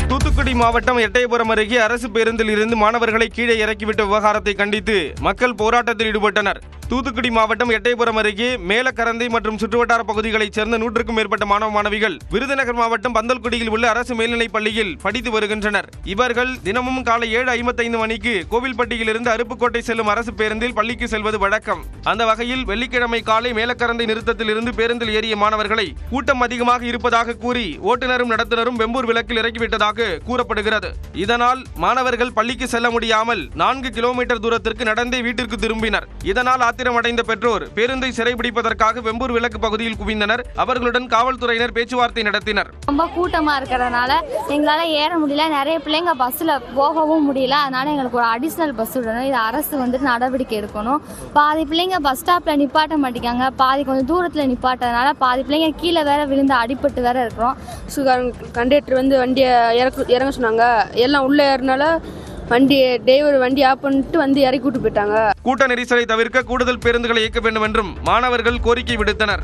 தூத்துக்குடி மாவட்டம் எட்டயபுரம் அருகே அரசு பேருந்தில் இருந்து மாணவர்களை கீழே இறக்கிவிட்ட விவகாரத்தை கண்டித்து மக்கள் போராட்டத்தில் ஈடுபட்டனர். தூத்துக்குடி மாவட்டம் எட்டயபுரம் அருகே மேலக்கரந்தை மற்றும் சுற்றுவட்டார பகுதிகளைச் சேர்ந்த 100க்கும் மேற்பட்ட மாணவ மாணவிகள் விருதுநகர் மாவட்டம் பந்தல்குடியில் உள்ள அரசு மேல்நிலைப் பள்ளியில் படித்து வருகின்றனர். இவர்கள் தினமும் காலை 7:55 மணிக்கு கோவில்பட்டியிலிருந்து அருப்புக்கோட்டை செல்லும் அரசு பேருந்தில் பள்ளிக்கு செல்வது வழக்கம். அந்த வகையில் வெள்ளிக்கிழமை காலை மேலக்கரந்தை நிறுத்தத்தில் இருந்து பேருந்தில் ஏறிய மாணவர்களை கூட்டம் அதிகமாக இருப்பதாக கூறி ஓட்டுநரும் நடத்துனரும் வெம்பூர் விளக்கில் இறக்கிவிட்டதாக கூறப்படுகிறது. இதனால் மாணவர்கள் பள்ளிக்கு செல்ல முடியாமல் 4 கிலோமீட்டர் தூரத்திற்கு நடந்தே வீட்டிற்கு திரும்பினர். இதனால் ஆத்திரமடைந்த பெற்றோர் பேருந்தை சிறைபிடிப்பதற்காக வெம்பூர் விளக்கு பகுதியில் குவிந்தனர். அவர்களுடன் காவல்துறையினர் பேச்சுவார்த்தை நடத்தினர். ரொம்ப கூட்டமா இருக்கிறதுனால எங்களால ஏற முடியல. நிறைய பிள்ளைங்க பஸ்ல போகவும் முடியல. அதனால எங்களுக்கு ஒரு அடிஷனல் பஸ் விடணும். இது அரசு நடவடிக்கை எடுக்கணும். பாதி பிள்ளைங்க பஸ் ஸ்டாப்ல நிப்பாட்ட மாட்டேங்காங்க. பாதி கொஞ்சம் தூரத்துல நிப்பாட்டதுனால பாதி பிள்ளைங்க கீழே வேற விழுந்து அடிபட்டு வேற இருக்கிறோம். கண்டக்டர் வண்டியை இறங்க சொன்னாங்க. எல்லாம் உள்ள ஏறினால டிரைவர் வண்டி ஆஃப் பண்ணிட்டு இறக்கி விட்டு போயிட்டாங்க. கூட்ட நெரிசலை தவிர்க்க கூடுதல் பேருந்துகளை இயக்க வேண்டும் என்றும் மாணவர்கள் கோரிக்கை விடுத்தனர்.